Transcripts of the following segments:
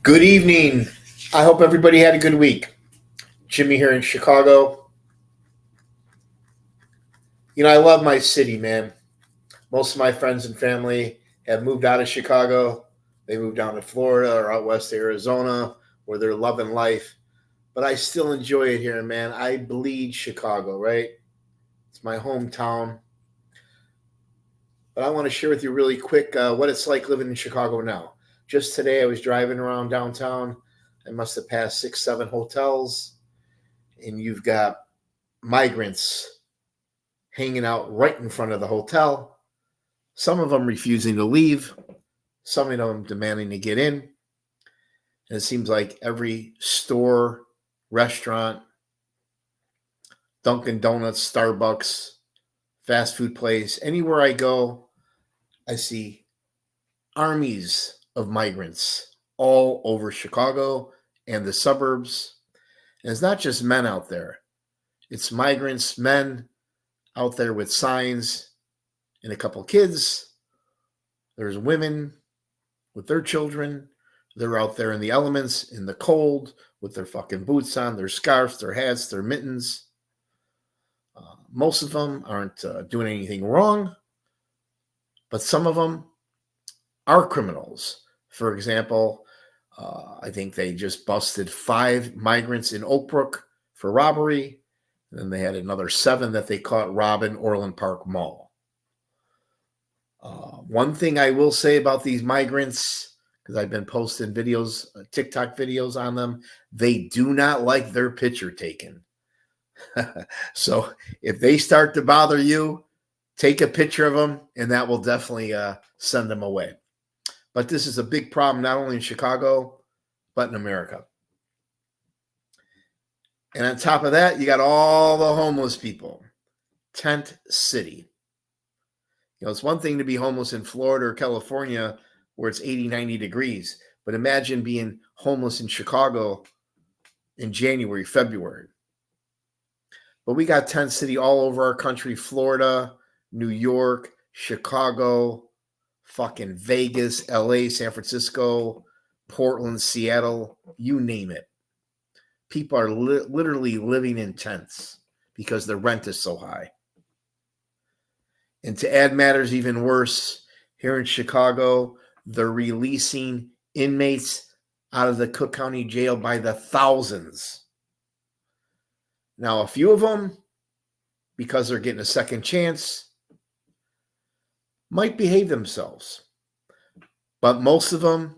Good evening. I hope everybody had a good week. Jimmy here in Chicago. I love my city, man. Most of my friends and family have moved out of Chicago. They moved down to Florida or out west to Arizona where they're loving life. But I still enjoy it here, man. I bleed Chicago, right? It's my hometown. But I want to share with you really quick what it's like living in Chicago now. Just today, I was driving around downtown. I must have passed 6, 7 hotels, and you've got migrants hanging out right in front of the hotel. Some of them refusing to leave, some of them demanding to get in. And it seems like every store, restaurant, Dunkin' Donuts, Starbucks, fast food place, anywhere I go, I see armies of migrants all over Chicago and the suburbs. And it's not just men out there. It's migrants, men out there with signs and a couple kids. There's women with their children. They're out there in the elements, in the cold, with their fucking boots on, their scarves, their hats, their mittens. Most of them aren't doing anything wrong, but some of them are criminals. For example, I think they just busted 5 migrants in Oak Brook for robbery. And then they had another 7 that they caught robbing Orland Park Mall. One thing I will say about these migrants, because I've been posting videos, TikTok videos on them, they do not like their picture taken. So if they start to bother you, take a picture of them, and that will definitely send them away. But this is a big problem, not only in Chicago, but in America. And on top of that, you got all the homeless people. Tent City. It's one thing to be homeless in Florida or California where it's 80, 90 degrees. But imagine being homeless in Chicago in January, February. But we got Tent City all over our country. Florida, New York, Chicago, fucking Vegas, LA, San Francisco, Portland, Seattle, you name it. People are literally living in tents because the rent is so high. And to add matters even worse, here in Chicago, they're releasing inmates out of the Cook County Jail by the thousands. Now, a few of them, because they're getting a second chance, might behave themselves. But most of them,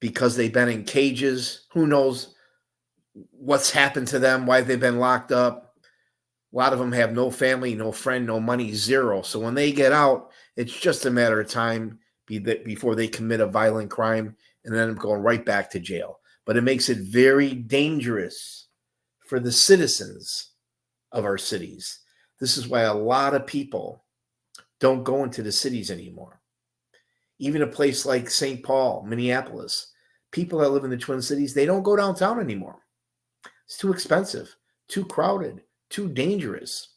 because they've been in cages, who knows what's happened to them, why they've been locked up. A lot of them have no family, no friend, no money, zero. So when they get out, it's just a matter of time before they commit a violent crime and then going right back to jail. But it makes it very dangerous for the citizens of our cities. This is why a lot of people don't go into the cities anymore. Even a place like St. Paul, Minneapolis, people that live in the Twin Cities, they don't go downtown anymore. It's too expensive, too crowded, too dangerous.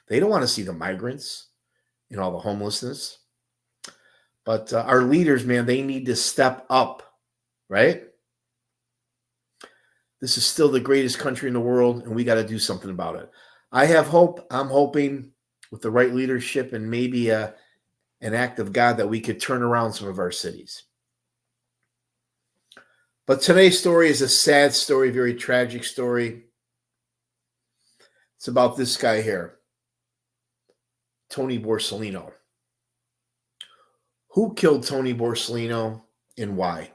They don't want to see the migrants and all the homelessness. But our leaders, man, they need to step up, right? This is still the greatest country in the world, and we got to do something about it. I have hope. I'm hoping with the right leadership and maybe an act of God that we could turn around some of our cities. But today's story is a sad story, very tragic story. It's about this guy here, Tony Borsellino. Who killed Tony Borsellino and why?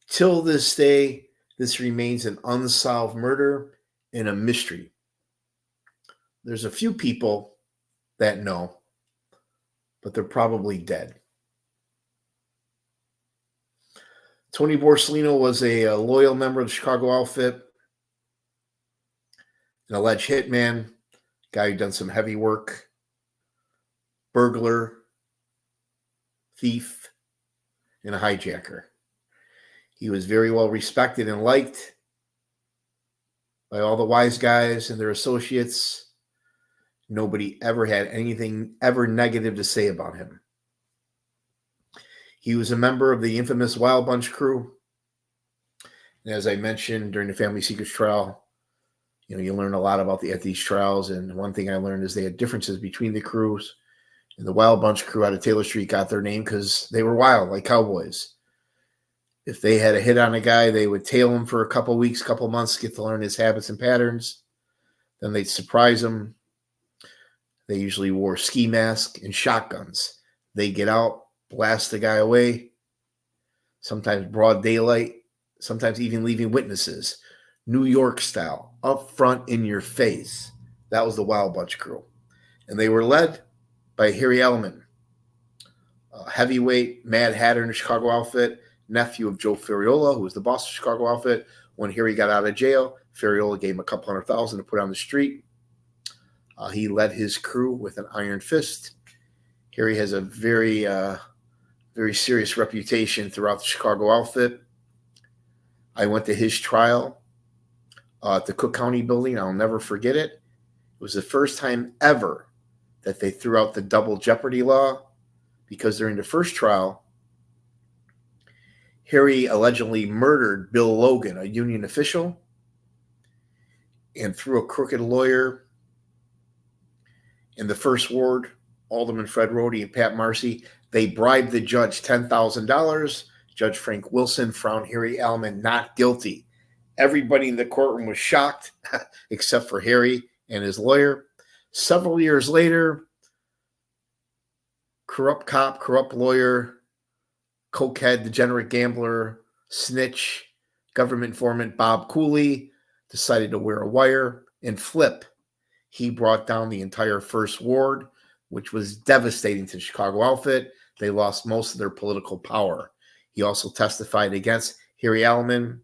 Till this day, this remains an unsolved murder and a mystery. There's a few people that know, but they're probably dead. Tony Borsellino was a loyal member of the Chicago outfit, an alleged hitman, guy who done some heavy work, burglar, thief, and a hijacker. He was very well respected and liked by all the wise guys and their associates. Nobody ever had anything ever negative to say about him. He was a member of the infamous Wild Bunch crew. And as I mentioned during the Family Secrets trial, you learn a lot about at these trials. And one thing I learned is they had differences between the crews. And the Wild Bunch crew out of Taylor Street got their name because they were wild, like cowboys. If they had a hit on a guy, they would tail him for a couple weeks, couple months, get to learn his habits and patterns. Then they'd surprise him. They usually wore ski masks and shotguns. They get out, blast the guy away, sometimes broad daylight, sometimes even leaving witnesses. New York style, up front in your face. That was the Wild Bunch crew. And they were led by Harry Elman, a heavyweight Mad Hatter in the Chicago outfit, nephew of Joe Ferriola, who was the boss of the Chicago outfit. When Harry got out of jail, Ferriola gave him a couple $100,000 to put on the street. He led his crew with an iron fist. Harry has a very, very serious reputation throughout the Chicago outfit. I went to his trial at the Cook County building. I'll never forget it. It was the first time ever that they threw out the double jeopardy law, because during the first trial, Harry allegedly murdered Bill Logan, a union official, and through a crooked lawyer in the First Ward, Alderman Fred Rhodey and Pat Marcy, they bribed the judge $10,000. Judge Frank Wilson found Harry Elman not guilty. Everybody in the courtroom was shocked, except for Harry and his lawyer. Several years later, corrupt cop, corrupt lawyer, cokehead, degenerate gambler, snitch, government informant Bob Cooley decided to wear a wire and flip. He brought down the entire First Ward, which was devastating to the Chicago outfit. They lost most of their political power. He also testified against Harry Elman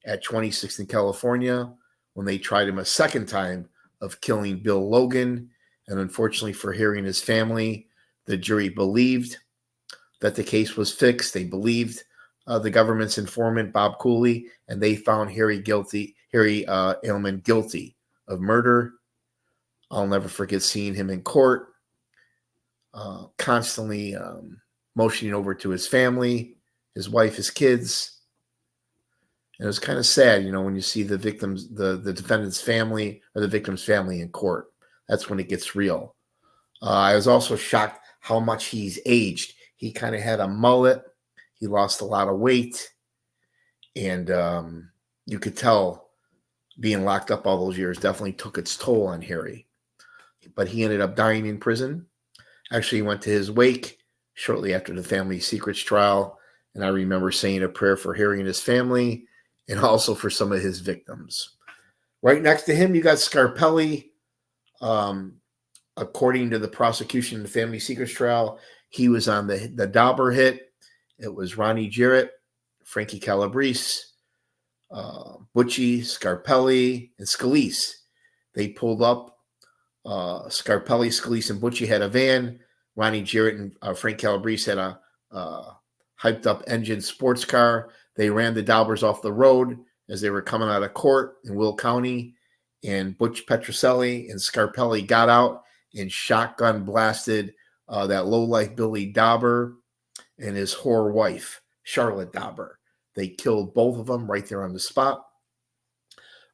at 26th in California when they tried him a second time of killing Bill Logan. And unfortunately for Harry and his family, the jury believed that the case was fixed. They believed the government's informant, Bob Cooley, and they found Harry Elman guilty of murder. I'll never forget seeing him in court, constantly motioning over to his family, his wife, his kids. And it was kind of sad, when you see the defendant's family or the victim's family in court. That's when it gets real. I was also shocked how much he's aged. He kind of had a mullet. He lost a lot of weight. And you could tell being locked up all those years definitely took its toll on Harry. But he ended up dying in prison. Actually, he went to his wake shortly after the Family Secrets trial. And I remember saying a prayer for Harry and his family and also for some of his victims. Right next to him, you got Scarpelli. According to the prosecution in the Family Secrets trial, he was on the Dauber hit. It was Ronnie Jarrett, Frankie Calabrese, Butchie, Scarpelli, and Scalise. They pulled up. Scarpelli, Scalise, and Butchie had a van. Ronnie Jarrett and Frank Calabrese had a hyped-up engine sports car. They ran the Daubers off the road as they were coming out of court in Will County. And Butch Petroselli and Scarpelli got out and shotgun blasted that lowlife Billy Dauber and his whore wife, Charlotte Dauber. They killed both of them right there on the spot.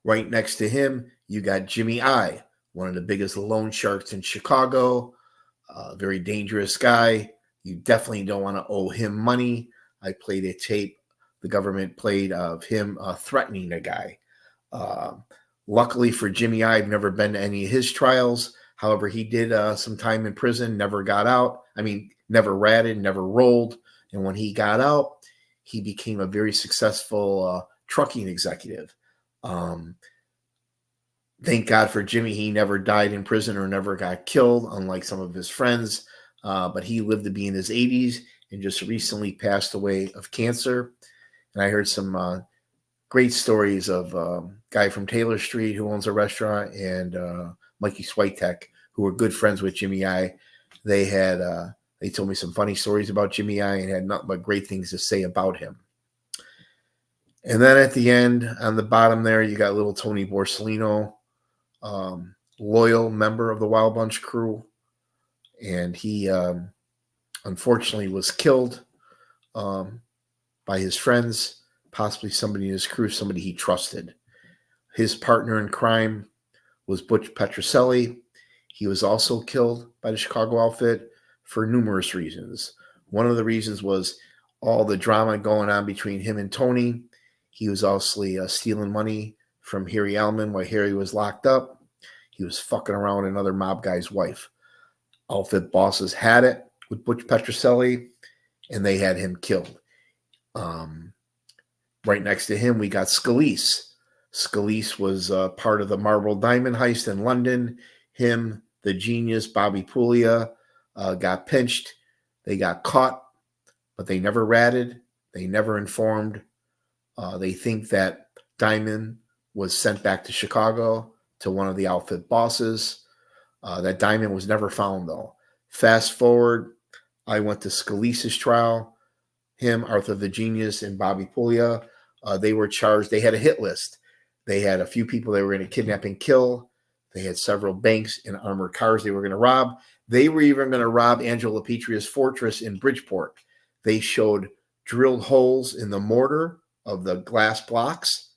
Right next to him, you got Jimmy I, one of the biggest loan sharks in Chicago, a very dangerous guy. You definitely don't want to owe him money. I played a tape the government played of him threatening a guy. Luckily for Jimmy I, I've never been to any of his trials. However, he did some time in prison, never got out. Never ratted, never rolled. And when he got out, he became a very successful trucking executive. Thank God for Jimmy. He never died in prison or never got killed, unlike some of his friends. But he lived to be in his 80s and just recently passed away of cancer. And I heard some great stories of a guy from Taylor Street who owns a restaurant and Mikey Switek, who were good friends with Jimmy I. They told me some funny stories about Jimmy I and had nothing but great things to say about him. And then at the end, on the bottom there, you got little Tony Borsellino, loyal member of the Wild Bunch crew. And he unfortunately was killed by his friends, possibly somebody in his crew, somebody he trusted. His partner in crime was Butch Petroselli. He was also killed by the Chicago outfit for numerous reasons. One of the reasons was all the drama going on between him and Tony. He was also stealing money from Harry Allman while Harry was locked up. He was fucking around with another mob guy's wife. Outfit bosses had it with Butch Petroselli, and they had him killed. Right next to him, we got Scalise. Scalise was part of the Marble Diamond heist in London. Him, the genius, Bobby Puglia, got pinched. They got caught, but they never ratted. They never informed. They think that Diamond was sent back to Chicago to one of the outfit bosses. That Diamond was never found, though. Fast forward, I went to Scalise's trial. Him, Arthur the Genius, and Bobby Puglia, they were charged. They had a hit list. They had a few people they were going to kidnap and kill. They had several banks and armored cars they were going to rob. They were even going to rob Angelo Petria's fortress in Bridgeport. They showed drilled holes in the mortar of the glass blocks,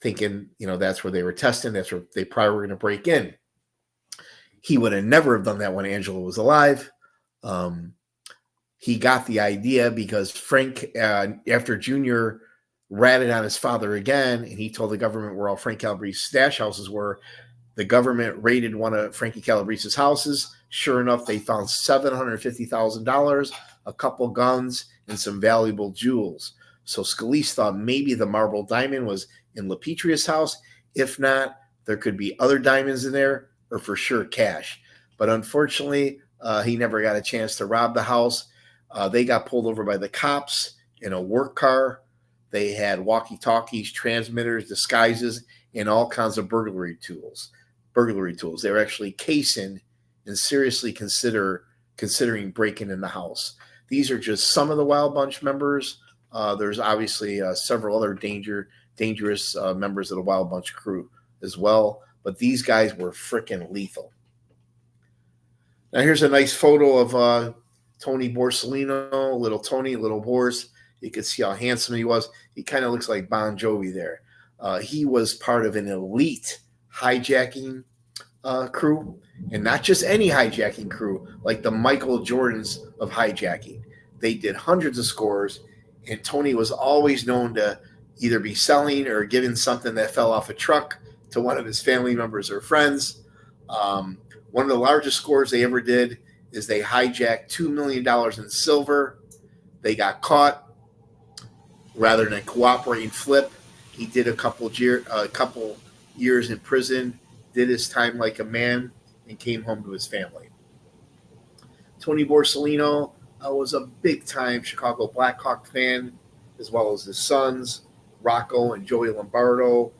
thinking, that's where they were testing. That's where they probably were going to break in. He would have never have done that when Angelo was alive. He got the idea because Frank, after Junior ratted on his father again, and he told the government where all Frank Calabrese's stash houses were, the government raided one of Frankie Calabrese's houses. Sure enough, they found $750,000, a couple guns, and some valuable jewels. So Scalise thought maybe the Marble Diamond was in LaPetria's house. If not, there could be other diamonds in there, or for sure cash. But unfortunately, he never got a chance to rob the house. They got pulled over by the cops in a work car. They had walkie-talkies, transmitters, disguises, and all kinds of burglary tools. They were actually casing and seriously considering breaking in the house. These are just some of the Wild Bunch members. There's obviously several other dangerous members of the Wild Bunch crew as well. But these guys were freaking lethal. Now here's a nice photo of Tony Borsellino, little Tony, little Bors. You can see how handsome he was. He kind of looks like Bon Jovi there. He was part of an elite hijacking crew, and not just any hijacking crew, like the Michael Jordans of hijacking. They did hundreds of scores, and Tony was always known to either be selling or giving something that fell off a truck to one of his family members or friends. One of the largest scores they ever did is they hijacked $2 million in silver. They got caught. Rather than cooperate and flip, he did a couple years in prison, did his time like a man, and came home to his family. Tony Borsellino was a big-time Chicago Blackhawk fan, as well as his sons, Rocco and Joey Lombardo,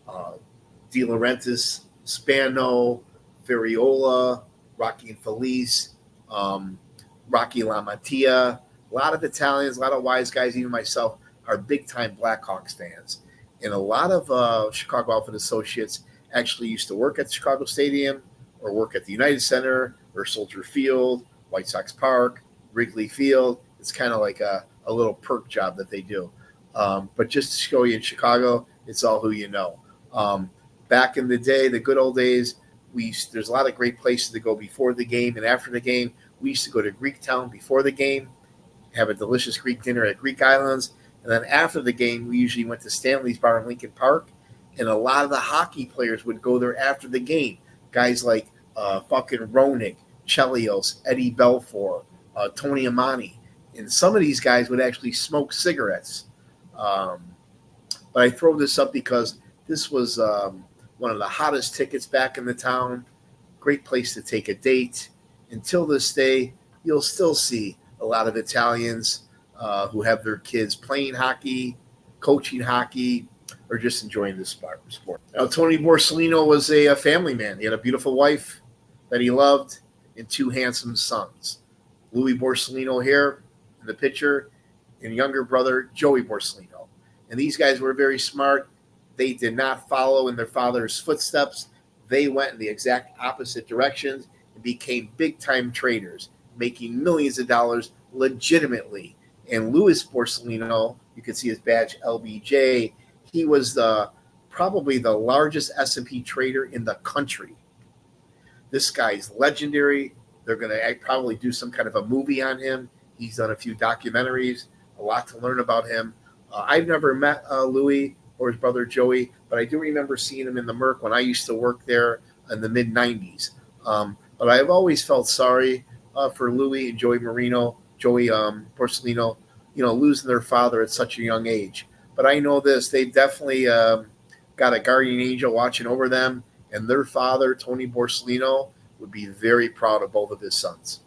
De Laurentiis, Spano, Ferriola, Rocky and Felice, Rocky LaMattia. A lot of Italians, a lot of wise guys, even myself, are big-time Blackhawks fans. And a lot of Chicago Outfit associates actually used to work at the Chicago Stadium or work at the United Center or Soldier Field, White Sox Park, Wrigley Field. It's kind of like a little perk job that they do. But just to show you in Chicago, it's all who you know. Back in the day, the good old days, there's a lot of great places to go before the game and after the game. We used to go to Greektown before the game, have a delicious Greek dinner at Greek Islands. And then after the game, we usually went to Stanley's Bar in Lincoln Park. And a lot of the hockey players would go there after the game. Guys like fucking Roenick, Chelios, Eddie Belfour, Tony Amani. And some of these guys would actually smoke cigarettes. But I throw this up because this was one of the hottest tickets back in the town. Great place to take a date. Until this day, you'll still see a lot of Italians who have their kids playing hockey, coaching hockey, or just enjoying the sport. Now, Tony Borsellino was a family man. He had a beautiful wife that he loved and two handsome sons. Louis Borsellino here in the picture, and younger brother, Joey Borsellino. And these guys were very smart. They did not follow in their father's footsteps. They went in the exact opposite directions and became big-time traders, making millions of dollars legitimately And Louis Borsellino, you can see his badge LBJ. He was probably the largest S&P trader in the country. This guy's legendary. They're going to probably do some kind of a movie on him. He's done a few documentaries, a lot to learn about him. I've never met Louis or his brother Joey, but I do remember seeing him in the Merc when I used to work there in the mid-'90s. But I've always felt sorry for Louis and Joey Borsellino, losing their father at such a young age. But I know this, they definitely got a guardian angel watching over them, and their father, Tony Borsellino, would be very proud of both of his sons.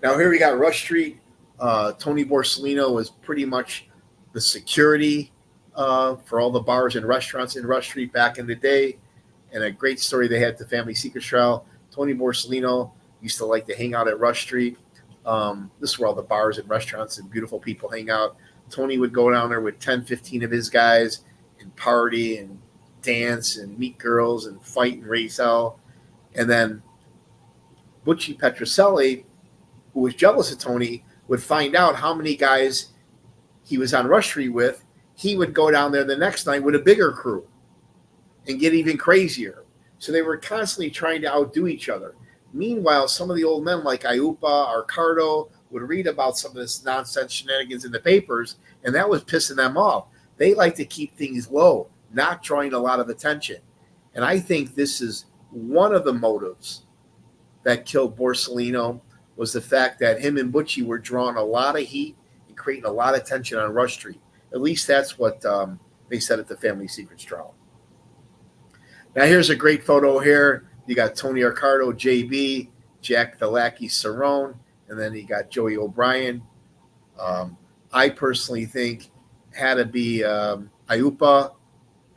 Now here we got Rush Street. Tony Borsellino was pretty much the security for all the bars and restaurants in Rush Street back in the day. And a great story they had at the Family Secrets Trial. Tony Borsellino used to like to hang out at Rush Street. This is where all the bars and restaurants and beautiful people hang out. Tony would go down there with 10, 15 of his guys and party and dance and meet girls and fight and raise hell. And then Butchie Petrocelli, who was jealous of Tony, would find out how many guys he was on Rush Street with. He would go down there the next night with a bigger crew and get even crazier. So they were constantly trying to outdo each other. Meanwhile, some of the old men like Iupa, Arcardo would read about some of this nonsense shenanigans in the papers, and that was pissing them off. They like to keep things low, not drawing a lot of attention. And I think this is one of the motives that killed Borsellino, was the fact that him and Butchie were drawing a lot of heat and creating a lot of tension on Rush Street. At least that's what they said at the Family Secrets Trial. Now here's a great photo here. You got Tony Arcardo, JB, Jack the Lackey Cerrone, and then you got Joey O'Brien. I personally think had to be Iupa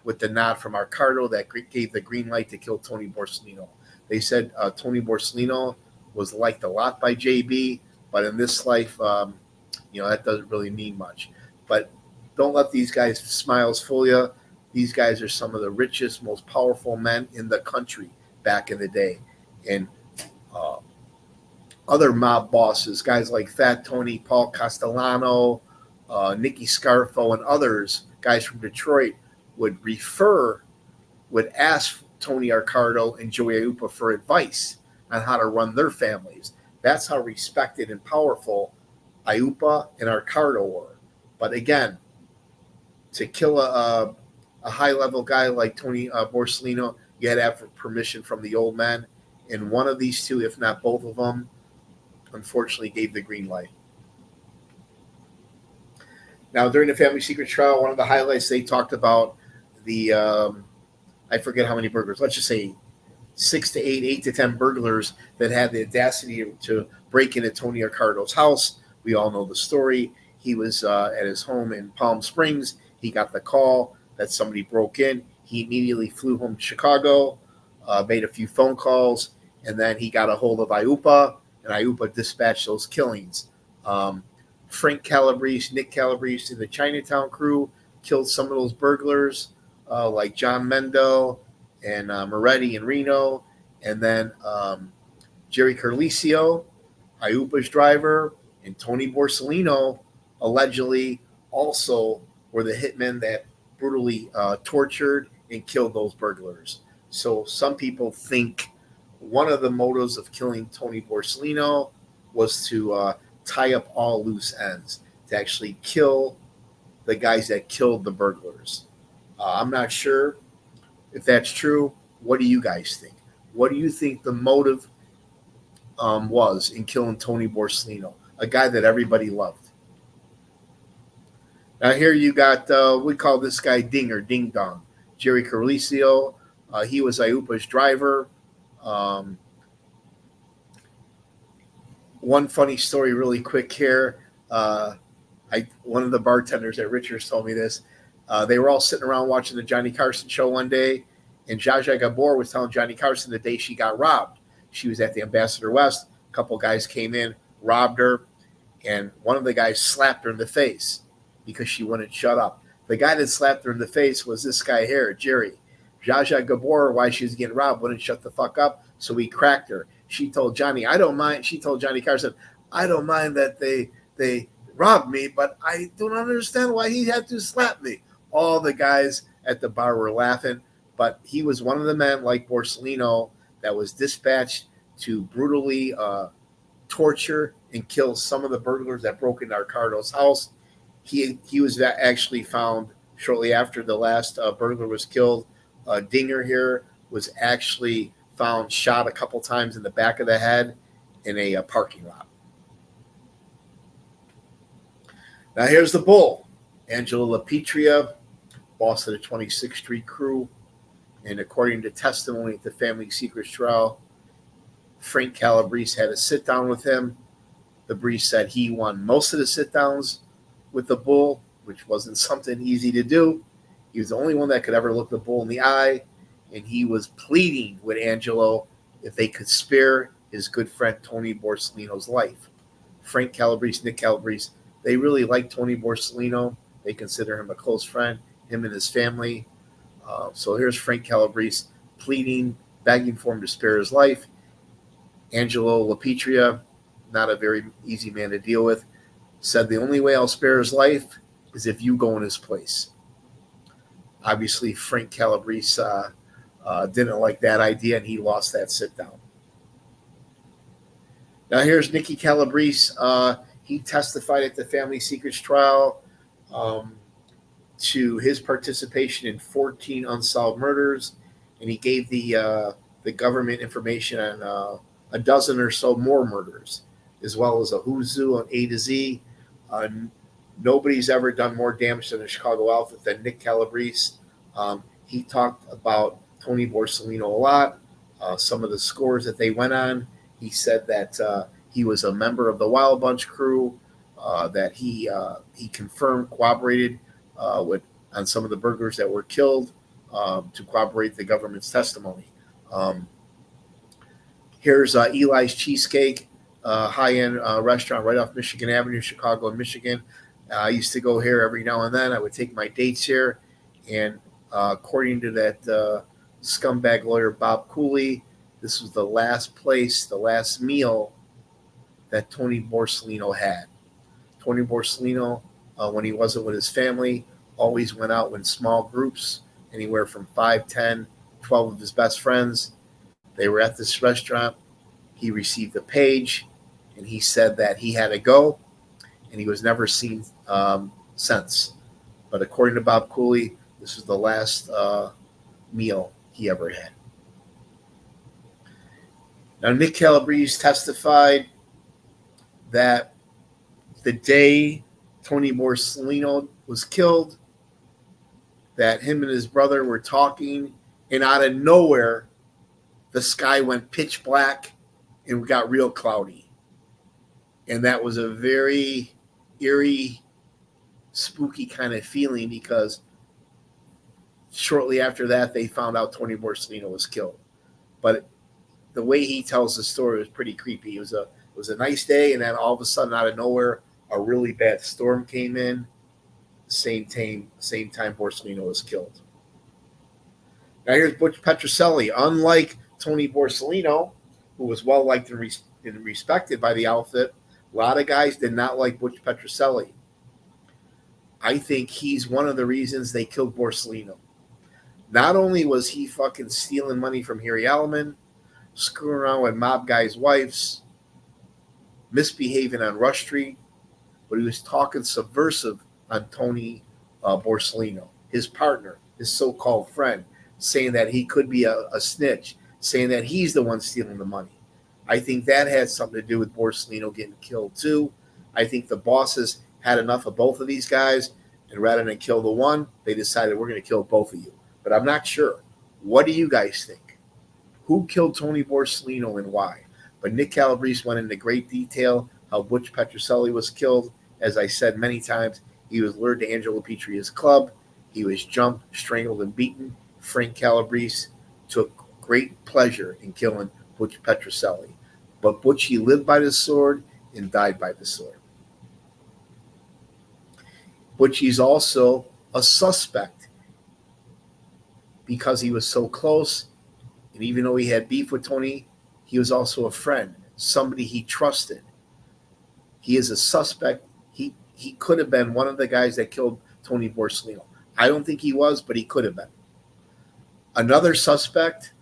with the nod from Arcardo that gave the green light to kill Tony Borsellino. They said Tony Borsellino was liked a lot by JB, but in this life, that doesn't really mean much. But don't let these guys' smiles fool you. These guys are some of the richest, most powerful men in the country back in the day. And other mob bosses, guys like Fat Tony, Paul Castellano, Nicky Scarfo, and others, guys from Detroit, would ask Tony Arcardo and Joey Iupa for advice on how to run their families. That's how respected and powerful Iupa and Arcardo were. But again, to kill a high-level guy like Tony Borsellino, you had to have permission from the old men. And one of these two, if not both of them, unfortunately gave the green light. Now, during the Family Secrets Trial, one of the highlights, they talked about the, I forget how many burglars, let's just say 6 to 8 to 10 burglars that had the audacity to break into Tony Arcardo's house. We all know the story. He was at his home in Palm Springs. He got the call that somebody broke in. He immediately flew home to Chicago, made a few phone calls, and then he got a hold of Iupa, and Iupa dispatched those killings. Frank Calabrese, Nick Calabrese, and the Chinatown crew killed some of those burglars, like John Mendo and Moretti in Reno, and then Jerry Carlisi, Iupa's driver, and Tony Borsellino allegedly also were the hitmen that brutally tortured and killed those burglars. So some people think one of the motives of killing Tony Borsellino was to tie up all loose ends, to actually kill the guys that killed the burglars. I'm not sure if that's true. What do you guys think? What do you think the motive was in killing Tony Borsellino, a guy that everybody loved? Now here you got, we call this guy Dinger, Ding Dong, Jerry Carlisi. He was Iupa's driver. One funny story really quick here. One of the bartenders at Richards told me this. They were all sitting around watching the Johnny Carson show one day, and Zsa Zsa Gabor was telling Johnny Carson the day she got robbed. She was at the Ambassador West. A couple guys came in, robbed her, and one of the guys slapped her in the face because she wouldn't shut up. The guy that slapped her in the face was this guy here, Jerry. Zsa Zsa Gabor, while she was getting robbed, wouldn't shut the fuck up, so he cracked her. She told Johnny, I don't mind. She told Johnny Carson, I don't mind that they robbed me, but I don't understand why he had to slap me. All the guys at the bar were laughing, but he was one of the men, like Borsellino, that was dispatched to brutally torture and kill some of the burglars that broke into Ricardo's house. He was actually found shortly after the last burglar was killed. Dinger here was actually found shot a couple times in the back of the head in a parking lot. Now here's the bull. Angelo LaPetria, boss of the 26th Street crew, and according to testimony at the Family Secrets trial, Frank Calabrese had a sit down with him. The Breeze said he won most of the sit downs with the bull, which wasn't something easy to do. He was the only one that could ever look the bull in the eye, and he was pleading with Angelo if they could spare his good friend Tony Borsellino's life. Frank Calabrese, Nick Calabrese, they really like Tony Borsellino. They consider him a close friend, him and his family. So here's Frank Calabrese pleading, begging for him to spare his life. Angelo LaPetria, not a very easy man to deal with, said the only way I'll spare his life is if you go in his place. Obviously, Frank Calabrese didn't like that idea, and he lost that sit down. Now here's Nicky Calabrese. He testified at the Family Secrets trial to his participation in 14 unsolved murders, and he gave the government information on a dozen or so more murders, as well as a who's who on A to Z. Nobody's ever done more damage to the Chicago outfit than Nick Calabrese. He talked about Tony Borsellino a lot, some of the scores that they went on. He said that he was a member of the Wild Bunch crew, that he confirmed, corroborated on some of the burglars that were killed to corroborate the government's testimony. Here's Eli's Cheesecake, high-end restaurant right off Michigan Avenue, Chicago and Michigan. I used to go here every now and then. I would take my dates here. And according to that scumbag lawyer, Bob Cooley, this was the last place, the last meal that Tony Borsellino had. Tony Borsellino, when he wasn't with his family, always went out in small groups, anywhere from 5, 10, 12 of his best friends. They were at this restaurant. He received a page, and he said that he had to go, and he was never seen since. But according to Bob Cooley, this was the last meal he ever had. Now, Nick Calabrese testified that the day Tony Borsellino was killed, that him and his brother were talking, and out of nowhere, the sky went pitch black and got real cloudy. And that was a very eerie, spooky kind of feeling, because shortly after that, they found out Tony Borsellino was killed. But the way he tells the story was pretty creepy. It was a nice day, and then all of a sudden, out of nowhere, a really bad storm came in. Same time Borsellino was killed. Now here's Butch Petroselli. Unlike Tony Borsellino, who was well liked and respected by the outfit, a lot of guys did not like Butch Petroselli. I think he's one of the reasons they killed Borsellino. Not only was he fucking stealing money from Harry Allman, screwing around with mob guys' wives, misbehaving on Rush Street, but he was talking subversive on Tony Borsellino, his partner, his so-called friend, saying that he could be a snitch, saying that he's the one stealing the money. I think that had something to do with Borsellino getting killed too. I think the bosses had enough of both of these guys, and rather than kill the one, they decided we're going to kill both of you. But I'm not sure. What do you guys think? Who killed Tony Borsellino and why? But Nick Calabrese went into great detail how Butch Petroselli was killed. As I said many times, he was lured to Angelo Petria's club. He was jumped, strangled, and beaten. Frank Calabrese took great pleasure in killing Butch Petroselli. But Butchie lived by the sword and died by the sword. Butchie's also a suspect because he was so close. And even though he had beef with Tony, he was also a friend, somebody he trusted. He is a suspect. He could have been one of the guys that killed Tony Borsellino. I don't think he was, but he could have been. Another suspect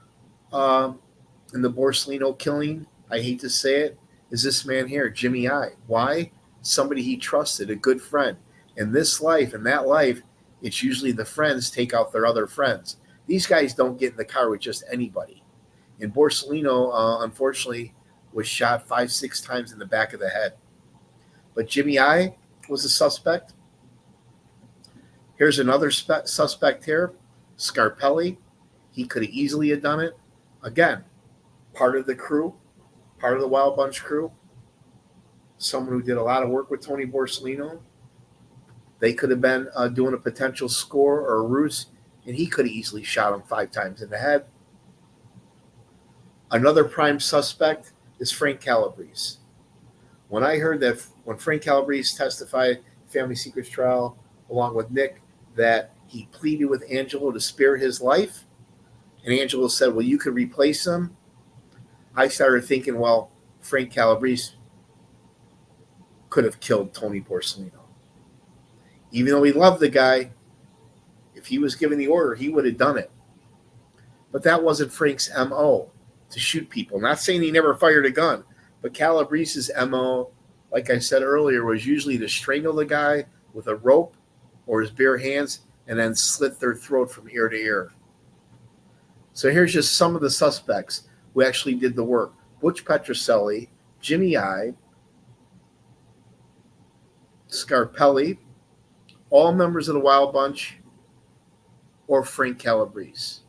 in the Borsellino killing, I hate to say it, is this man here, Jimmy I. Why? Somebody he trusted, a good friend. In this life, in that life, it's usually the friends take out their other friends. These guys don't get in the car with just anybody. And Borsellino, unfortunately, was shot 5-6 times in the back of the head. But Jimmy I was a suspect. Here's another suspect here, Scarpelli. He could have easily have done it. Again, part of the crew, part of the Wild Bunch crew, someone who did a lot of work with Tony Borsellino. They could have been doing a potential score or a ruse, and he could have easily shot him 5 times in the head. Another prime suspect is Frank Calabrese. When I heard that, when Frank Calabrese testified Family Secrets trial, along with Nick, that he pleaded with Angelo to spare his life, and Angelo said, well, you could replace him, I started thinking, well, Frank Calabrese could have killed Tony Borsellino. Even though he loved the guy, if he was given the order, he would have done it. But that wasn't Frank's M.O., to shoot people. Not saying he never fired a gun, but Calabrese's M.O., like I said earlier, was usually to strangle the guy with a rope or his bare hands and then slit their throat from ear to ear. So here's just some of the suspects who actually did the work. Butch Petroselli, Jimmy I, Scarpelli, all members of the Wild Bunch, or Frank Calabrese.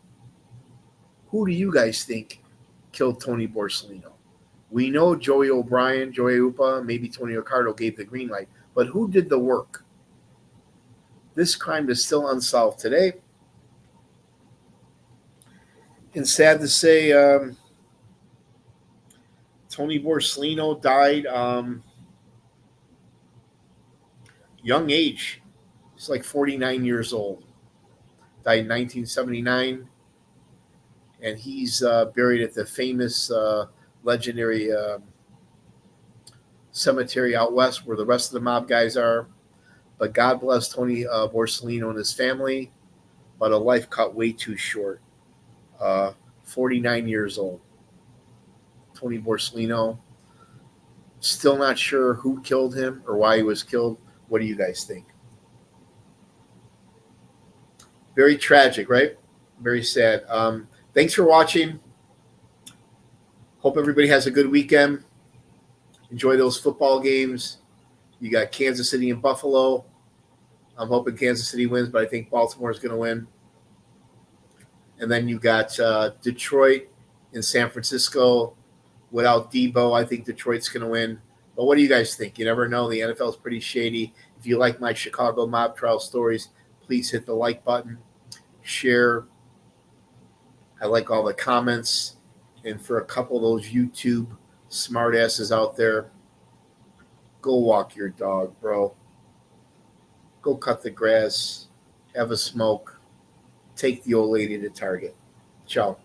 Who do you guys think killed Tony Borsellino? We know Joey O'Brien, Joey Upa, maybe Tony Ricardo gave the green light, but who did the work? This crime is still unsolved today. And sad to say, Tony Borsellino died young age. He's like 49 years old. Died in 1979. And he's buried at the famous, legendary cemetery out west where the rest of the mob guys are. But God bless Tony Borsellino and his family. But a life cut way too short. 49 years old. Tony Borsellino. Still not sure who killed him or why he was killed. What do you guys think? Very tragic, right? Very sad. Thanks for watching. Hope everybody has a good weekend. Enjoy those football games. You got Kansas City and Buffalo. I'm hoping Kansas City wins, but I think Baltimore is going to win. And then you got Detroit and San Francisco. Without Debo, I think Detroit's going to win. But what do you guys think? You never know. The NFL is pretty shady. If you like my Chicago mob trial stories, please hit the like button, share. I like all the comments. And for a couple of those YouTube smartasses out there, go walk your dog, bro. Go cut the grass, have a smoke, take the old lady to Target. Ciao.